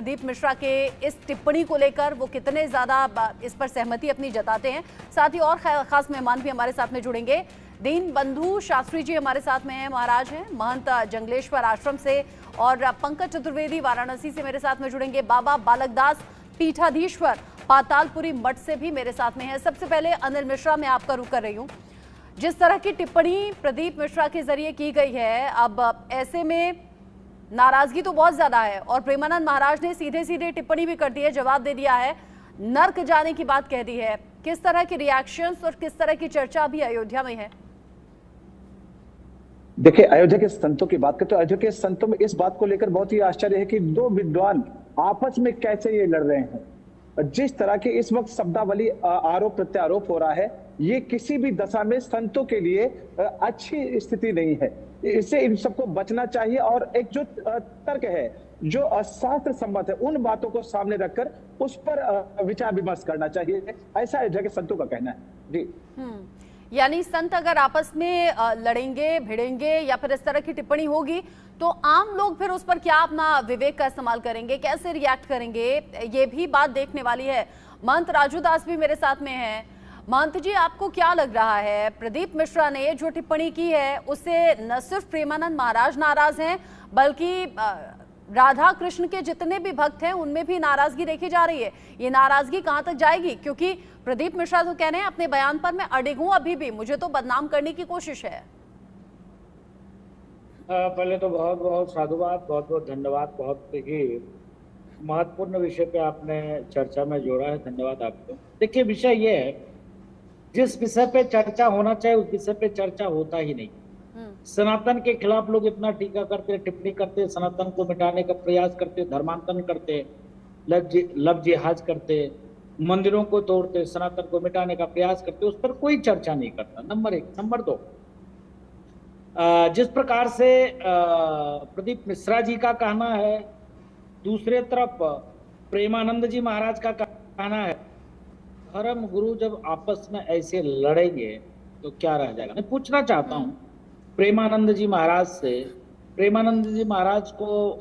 प्रदीप मिश्रा के इस टिप्पणी को लेकर वो कितने ज्यादा इस पर सहमति अपनी जताते हैं। साथ ही और खास मेहमान भी हमारे साथ में जुड़ेंगे। दीन बंधु शास्त्री जी हमारे साथ में हैं, महाराज हैं महंत जंगलेश्वर आश्रम से, और पंकज चतुर्वेदी वाराणसी से मेरे साथ में जुड़ेंगे। बाबा बालकदास पीठाधीश्वर पातालपुरी मठ से भी मेरे साथ में है। सबसे पहले अनिल मिश्रा, मैं आपका रुख कर रही हूँ। जिस तरह की टिप्पणी प्रदीप मिश्रा के जरिए की गई है, अब ऐसे में नाराजगी तो बहुत ज्यादा है और प्रेमानंद महाराज ने सीधे सीधे टिप्पणी भी कर दी है, जवाब दे दिया है, नर्क जाने की बात कह दी है। किस तरह के रिएक्शंस और किस तरह की चर्चा अभी अयोध्या में है? देखिए, अयोध्या के संतों की बात करें तो अयोध्या के संतों में इस बात को लेकर बहुत ही आश्चर्य है कि दो विद्वान आपस में कैसे ये लड़ रहे हैं। जिस तरह के इस वक्त शब्दावली आरोप प्रत्यारोप हो रहा है, ये किसी भी दशा में संतों के लिए अच्छी स्थिति नहीं है। इससे इन सबको बचना चाहिए और एक जो तर्क है, जो शास्त्र सम्मत है, उन बातों को सामने रखकर उस पर विचार विमर्श करना चाहिए, ऐसा अयोध्या के संतों का कहना है। जी, यानी संत अगर आपस में लड़ेंगे, भिड़ेंगे या फिर इस तरह की टिप्पणी होगी तो आम लोग फिर उस पर क्या अपना विवेक का इस्तेमाल करेंगे, कैसे रिएक्ट करेंगे, ये भी बात देखने वाली है। महंत राजू दास भी मेरे साथ में हैं। महंत जी, आपको क्या लग रहा है, प्रदीप मिश्रा ने जो टिप्पणी की है उससे न सिर्फ प्रेमानंद महाराज नाराज हैं, बल्कि राधा कृष्ण के जितने भी भक्त हैं उनमें भी नाराजगी देखी जा रही है। ये नाराजगी कहां तक जाएगी? क्योंकि प्रदीप मिश्रा तो कह रहे हैं अपने बयान पर मैं अडिग हूं, अभी भी मुझे तो बदनाम करने की कोशिश है। पहले तो बहुत बहुत साधुवाद, बहुत बहुत धन्यवाद। बहुत ही महत्वपूर्ण विषय पे आपने चर्चा में जोड़ा है, धन्यवाद आपको। देखिए, विषय ये है, जिस विषय पे चर्चा होना चाहिए उस विषय पे चर्चा होता ही नहीं। सनातन के खिलाफ लोग इतना टीका करते, टिप्पणी करते, सनातन को मिटाने का प्रयास करते, धर्मांतरण करते, लव जिहाद करते, मंदिरों को तोड़ते, सनातन को मिटाने का प्रयास करते, उस पर कोई चर्चा नहीं करता। नंबर एक। नंबर दो, जिस प्रकार से प्रदीप मिश्रा जी का कहना है, दूसरे तरफ प्रेमानंद जी महाराज का कहना है, धर्म गुरु जब आपस में ऐसे लड़ेंगे तो क्या रह जाएगा। मैं पूछना चाहता हूं प्रेमानंद जी महाराज से, प्रेमानंद जी महाराज को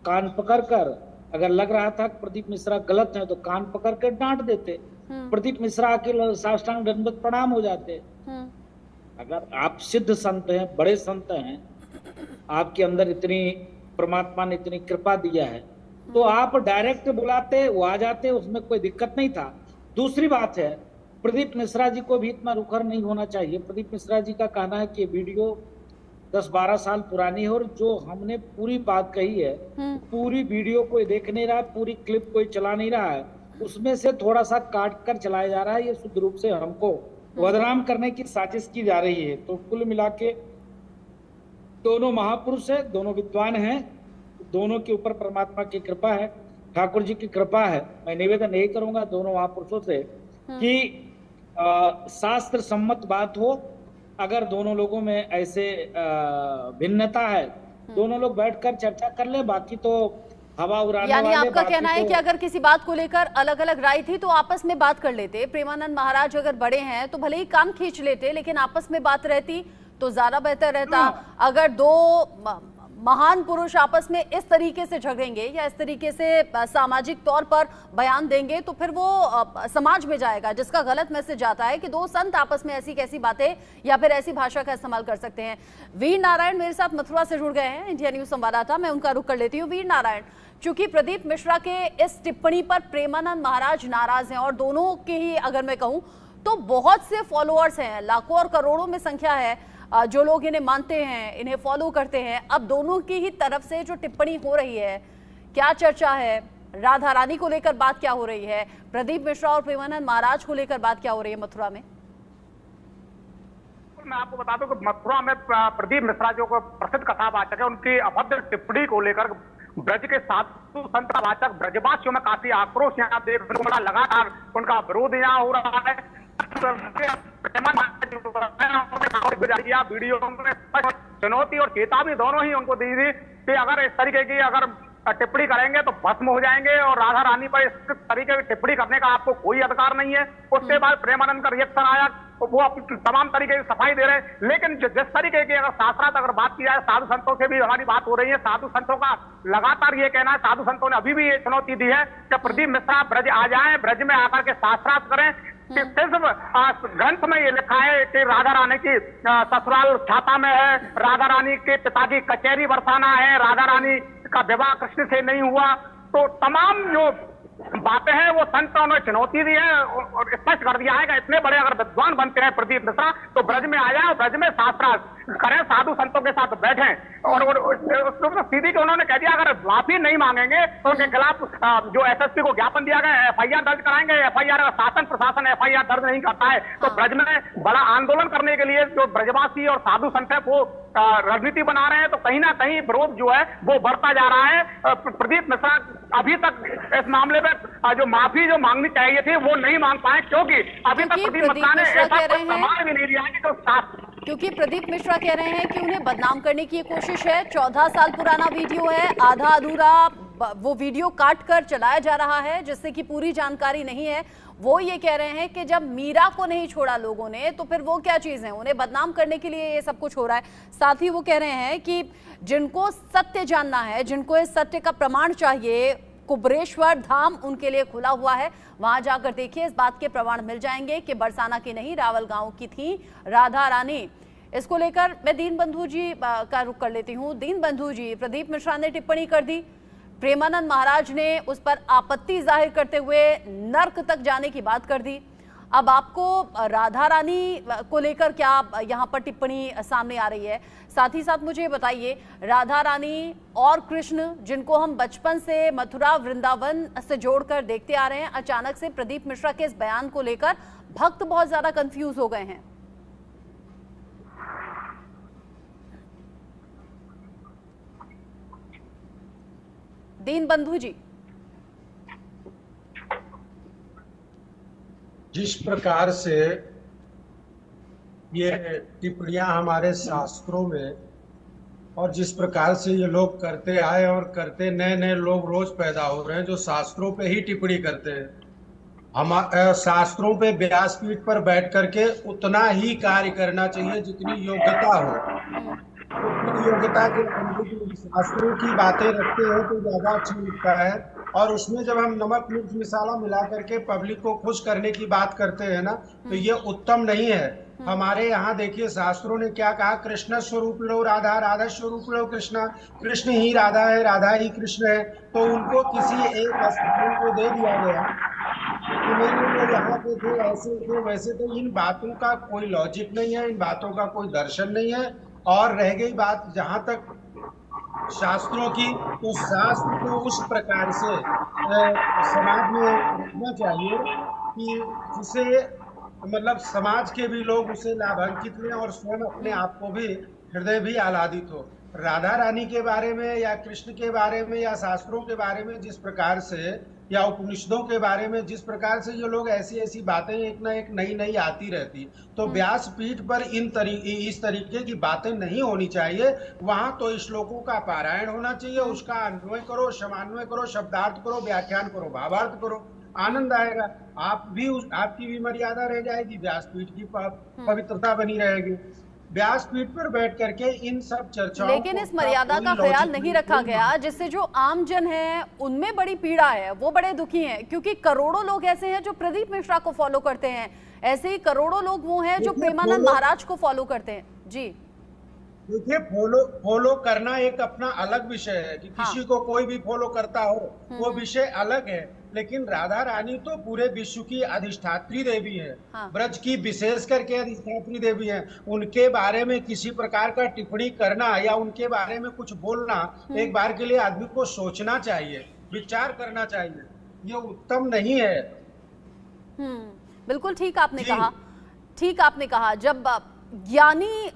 कान पकड़ कर, अगर लग रहा था कि प्रदीप मिश्रा गलत है तो कान पकड़ कर डांट देते, प्रदीप मिश्रा के साष्टांग दंडवत प्रणाम हो जाते। अगर आप सिद्ध संत हैं, बड़े संत हैं, आपके अंदर इतनी परमात्मा ने इतनी कृपा दिया है, तो आप डायरेक्ट बुलाते, वो आ जाते, उसमें कोई दिक्कत नहीं था। दूसरी बात है, प्रदीप मिश्रा जी को भी इतना रुखर नहीं होना चाहिए। प्रदीप मिश्रा जी का कहना है कि वीडियो 10-12 साल पुरानी है और जो हमने पूरी बात कही है, पूरी वीडियो कोई देख नहीं रहा, पूरी क्लिप कोई चला नहीं रहा है, उसमें से थोड़ा सा काट कर चलाया जा रहा है। ये शुद्ध रूप से हमको बदनाम करने की साजिश की जा रही है। तो कुल मिला के दोनों महापुरुष है, दोनों विद्वान हैं, दोनों के ऊपर परमात्मा की कृपा है, ठाकुर जी की कृपा है। मैं निवेदन यही करूंगा दोनों महापुरुषों से कि शास्त्र सम्मत बात हो। अगर दोनों लोगों में ऐसे भिन्नता है, दोनों लोग बैठकर चर्चा कर ले, बाकी तो हवा उड़ाने यानी वाले। आपका कहना है कि अगर किसी बात को लेकर अलग अलग राय थी तो आपस में बात कर लेते। प्रेमानंद महाराज अगर बड़े हैं तो भले ही कान खींच लेते, लेकिन आपस में बात रहती तो ज्यादा बेहतर रहता। अगर दो महान पुरुष आपस में इस तरीके से झगड़ेंगे या इस तरीके से सामाजिक तौर पर बयान देंगे तो फिर वो समाज में जाएगा, जिसका गलत मैसेज जाता है कि दो संत आपस में ऐसी कैसी बातें या फिर ऐसी भाषा का इस्तेमाल कर सकते हैं। वीर नारायण मेरे साथ मथुरा से जुड़ गए हैं, इंडिया न्यूज संवाददाता, मैं उनका रुख कर लेती हूँ। वीर नारायण, चूंकि प्रदीप मिश्रा के इस टिप्पणी पर प्रेमानंद महाराज नाराज हैं और दोनों के ही अगर मैं कहूं तो बहुत से फॉलोअर्स हैं, लाखों और करोड़ों में संख्या है जो लोग इन्हें मानते हैं, इन्हें फॉलो करते हैं। अब दोनों की ही तरफ से जो टिप्पणी हो रही है, क्या चर्चा है? राधा रानी को लेकर बात क्या हो रही है? प्रदीप मिश्रा और प्रेमानंद महाराज को लेकर बात क्या हो रही है मथुरा में? मैं आपको बता दूं कि मथुरा में प्रदीप मिश्रा जो प्रसिद्ध कथावाचक है, उनकी अभद्र टिप्पणी को लेकर ब्रज के साधु संत वाचक ब्रजवासियों में काफी आक्रोश यहाँ देखने को मिला। लगातार उनका विरोध यहाँ हो रहा है। वीडियो में चुनौती और चेतावनी दोनों ही उनको दी थी कि अगर इस तरीके की अगर टिप्पणी करेंगे तो भस्म हो जाएंगे और राधा रानी पर इस तरीके की टिप्पणी करने का आपको कोई अधिकार नहीं है। उसके बाद प्रेमानंद का रिएक्शन आया वो तमाम तरीके की सफाई दे रहे हैं। लेकिन जिस तरीके की अगर शास्त्रार्थ अगर बात की जाए, साधु संतों से भी हमारी बात हो रही है। साधु संतों का लगातार ये कहना है, साधु संतों ने अभी भी ये चुनौती दी है कि प्रदीप मिश्रा ब्रज आ जाएं, ब्रज में आकर के शास्त्रार्थ करें। सिर्फ ग्रंथ में ये लिखा है कि राधा रानी की ससुराल छाता में है, राधा रानी के पिता की कचहरी बरसाना है, राधा रानी का विवाह कृष्ण से नहीं हुआ। तो तमाम जो बातें हैं वो संतों ने चुनौती दी है और स्पष्ट कर दिया है कि इतने बड़े अगर विद्वान बनते हैं प्रदीप मिश्रा तो ब्रज में आ जाए और ब्रज में शास्त्रार्थ करें, साधु संतों के साथ बैठें। और सीधी के उन्होंने कह दिया अगर माफी नहीं मांगेंगे तो उनके खिलाफ जो एसएसपी को ज्ञापन दिया गया एफआईआर दर्ज कराएंगे। एफआईआर शासन प्रशासन एफआईआर दर्ज नहीं करता है तो ब्रज में बड़ा आंदोलन करने के लिए जो ब्रजवासी और साधु संत है वो रणनीति बना रहे हैं। तो कहीं ना कहीं विरोध जो है वो बढ़ता जा रहा है। प्रदीप मिश्रा अभी तक इस मामले में जो माफी जो मांगनी चाहिए थी वो नहीं मांग पाए, क्योंकि अभी तक प्रदीप मिश्रा ने ऐसा कोई प्रमाण भी नहीं दिया है कि क्योंकि प्रदीप मिश्रा कह रहे हैं कि उन्हें बदनाम करने की कोशिश है। 14 साल पुराना वीडियो है, आधा अधूरा वो वीडियो काट कर चलाया जा रहा है जिससे कि पूरी जानकारी नहीं है। वो ये कह रहे हैं कि जब मीरा को नहीं छोड़ा लोगों ने तो फिर वो क्या चीज है, उन्हें बदनाम करने के लिए ये सब कुछ हो रहा है। साथ ही वो कह रहे हैं कि जिनको सत्य जानना है, जिनको इस सत्य का प्रमाण चाहिए, कुबरेश्वर धाम उनके लिए खुला हुआ है, वहां जाकर देखिए, इस बात के प्रमाण मिल जाएंगे कि बरसाना की नहीं रावल गांव की थी राधा रानी। इसको लेकर मैं दीनबंधु जी का रुख कर लेती हूँ। दीनबंधु जी, प्रदीप मिश्रा ने टिप्पणी कर दी, प्रेमानंद महाराज ने उस पर आपत्ति जाहिर करते हुए नर्क तक जाने की बात कर दी। अब आपको राधा रानी को लेकर क्या यहाँ पर टिप्पणी सामने आ रही है? साथ ही साथ मुझे बताइए, राधा रानी और कृष्ण जिनको हम बचपन से मथुरा वृंदावन से जोड़कर देखते आ रहे हैं, अचानक से प्रदीप मिश्रा के इस बयान को लेकर भक्त बहुत ज्यादा कंफ्यूज हो गए हैं। दीनबंधु जी, जिस प्रकार से ये टिप्पणियां हमारे शास्त्रों में और जिस प्रकार से ये लोग करते आए और करते, नए नए लोग रोज पैदा हो रहे हैं जो शास्त्रों पे ही टिप्पणी करते हैं। हम शास्त्रों पे व्यासपीठ पर बैठ करके उतना ही कार्य करना चाहिए जितनी योग्यता हो। उतनी योग्यता के अनुरूप शास्त्रों की बातें रखते हैं तो ज्यादा अच्छा लगता है। और उसमें जब हम नमक मिर्च मसाला मिला करके पब्लिक को खुश करने की बात करते हैं ना, तो ये उत्तम नहीं है। हमारे यहाँ देखिए शास्त्रों ने क्या कहा, कृष्ण स्वरूप लो राधा, राधा स्वरूप लो कृष्ण, कृष्ण ही राधा है, राधा ही कृष्ण है। तो उनको किसी एक स्थान को दे दिया गया कि नहीं यहाँ पे थे, ऐसे थे, वैसे थे। इन बातों का कोई लॉजिक नहीं है, इन बातों का कोई दर्शन नहीं है। और रह गई बात जहाँ तक शास्त्रों की, तो शास्त्र को उस प्रकार से समाज में रखना चाहिए कि जिसे मतलब समाज के भी लोग उसे लाभान्वित लें और स्वयं अपने आप को भी हृदय भी आह्लादित हो। राधा रानी के बारे में या कृष्ण के बारे में या शास्त्रों के बारे में जिस प्रकार से या उपनिषदों के बारे में जिस प्रकार से ये लोग ऐसी ऐसी बातें एक ना एक नई नई आती रहती, तो व्यासपीठ पर इस तरीके की बातें नहीं होनी चाहिए। वहां तो श्लोकों का पारायण होना चाहिए, उसका अन्वय करो, समान्वय करो, शब्दार्थ करो, व्याख्यान करो, भावार्थ करो, आनंद आएगा। आपकी भी मर्यादा रह जाएगी, व्यासपीठ की पवित्रता बनी रहेगी। व्यासपीठ पर बैठ करके इन सब चर्चाओं, लेकिन इस मर्यादा का ख्याल नहीं रखा गया, जिससे जो आम जन है उनमें बड़ी पीड़ा है, वो बड़े दुखी हैं, क्योंकि करोड़ों लोग ऐसे हैं जो प्रदीप मिश्रा को फॉलो करते हैं, ऐसे ही करोड़ों लोग वो हैं जो प्रेमानंद महाराज को फॉलो करते हैं। जी देखिए, फॉलो करना एक अपना अलग विषय है कि किसी को कोई भी फॉलो करता हो, वो विषय अलग है। लेकिन राधा रानी तो पूरे विश्व की अधिष्ठात्री देवी है, ब्रज की विशेष करके अधिष्ठात्री देवी है। उनके बारे में किसी प्रकार का टिप्पणी करना या उनके बारे में कुछ बोलना, एक बार के लिए आदमी को सोचना चाहिए, विचार करना चाहिए, ये उत्तम नहीं है। बिल्कुल ठीक आपने कहा, ठीक आपने कहा। जब ज्ञानी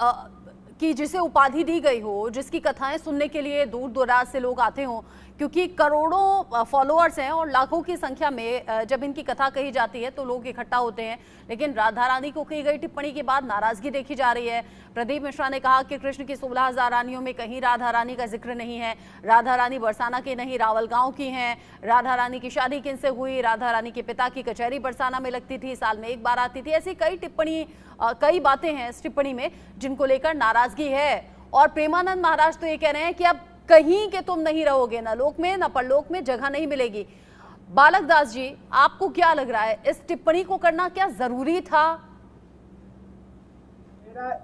की जिसे उपाधि दी गई हो, जिसकी कथाएं सुनने के लिए दूर दराज से लोग आते हों, क्योंकि करोड़ों फॉलोअर्स हैं और लाखों की संख्या में जब इनकी कथा कही जाती है तो लोग इकट्ठा होते हैं। लेकिन राधा रानी को की गई टिप्पणी के बाद नाराजगी देखी जा रही है। प्रदीप मिश्रा ने कहा कि कृष्ण की 16,000 रानियों में कहीं राधा रानी का जिक्र नहीं है। राधा रानी बरसाना की नहीं, रावल गांव की हैं। राधा रानी की शादी किनसे हुई? राधा रानी के पिता की कचहरी बरसाना में लगती थी, साल में एक बार आती थी। ऐसी कई बातें हैं इस टिप्पणी में जिनको लेकर नाराजगी है। और प्रेमानंद महाराज तो ये कह रहे हैं कि अब कहीं के तुम नहीं रहोगे, ना लोक में ना परलोक में जगह नहीं मिलेगी। बालक दास जी, आपको क्या लग रहा है, इस टिप्पणी को करना क्या जरूरी था?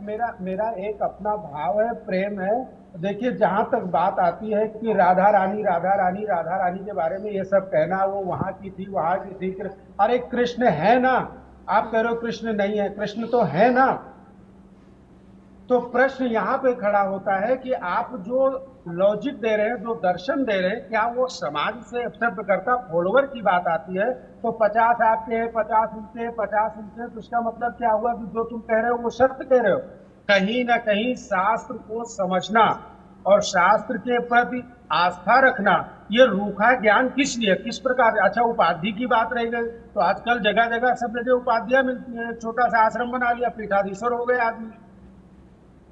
मेरा एक अपना भाव है, प्रेम है। देखिए, जहां तक बात आती है कि राधा रानी के बारे में ये सब कहना, वो वहां की थी। अरे कृष्ण है ना, आप कह रहे हो कृष्ण नहीं है, कृष्ण तो है ना। तो प्रश्न यहाँ पे खड़ा होता है कि आप जो लॉजिक दे रहे हैं, जो दर्शन दे रहे हैं, क्या वो समाज से एक्सेप्ट करता? फॉलोवर की बात आती है तो 50 आपके हैं, 50 उनके हैं, 50 उनके हैं, तो इसका मतलब क्या हुआ कि जो तुम कह रहे हो वो सत्य कह रहे हो। कहीं ना कहीं शास्त्र को समझना और शास्त्र के प्रति आस्था रखना, ये रूखा ज्ञान किस लिए, किस प्रकार? अच्छा, उपाधि की बात रही गई तो आजकल जगह जगह सब जगह उपाधियां मिलती हैं। छोटा सा आश्रम बना लिया, पीठाधीश्वर हो गए आदमी।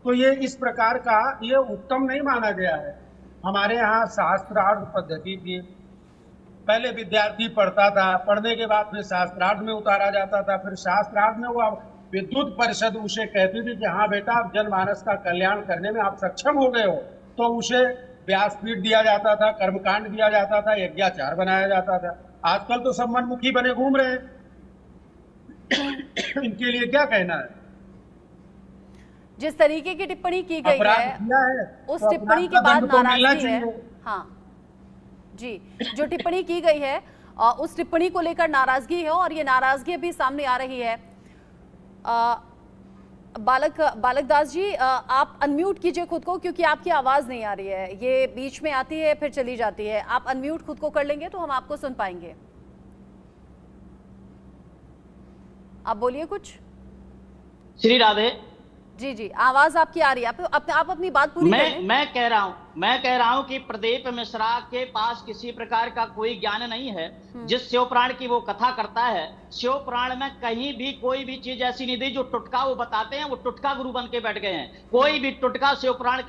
तो ये इस प्रकार का ये उत्तम नहीं माना गया है। हमारे यहाँ शास्त्रार्थ पद्धति थी। पहले विद्यार्थी पढ़ता था, पढ़ने के बाद फिर शास्त्रार्थ में उतारा जाता था, फिर शास्त्रार्थ में वो विद्युत परिषद उसे कहती थी कि हाँ बेटा, आप जनमानस का कल्याण करने में आप सक्षम हो गए हो, तो उसे व्यासपीठ दिया जाता था, कर्मकांड दिया जाता था, यज्ञाचार बनाया जाता था। आजकल तो सब मनमुखी बने घूम रहे हैं। इनके लिए क्या कहना है? जिस तरीके की टिप्पणी की गई है उस तो टिप्पणी के बाद तो नाराजगी है। हाँ जी, जो टिप्पणी की गई है उस टिप्पणी को लेकर नाराजगी है और ये नाराजगी अभी सामने आ रही है। बालक दास जी, आप अनम्यूट कीजिए खुद को, क्योंकि आपकी आवाज नहीं आ रही है, ये बीच में आती है फिर चली जाती है। आप अनम्यूट खुद को कर लेंगे तो हम आपको सुन पाएंगे। आप बोलिए कुछ। श्री राधे जी जी, आवाज आपकी आ रही है, आप अपनी बात पूरी करें। मैं कह रहा हूं कि प्रदीप मिश्रा के पास किसी प्रकार का कोई ज्ञान नहीं है। जिस शिव पुराण की वो कथा करता है, शिव पुराण में कहीं भी कोई भी चीज ऐसी नहीं दी। जो टुटका वो बताते हैं, वो टुटका गुरु बन के बैठ गए हैं। कोई भी टुटका शिव पुराण के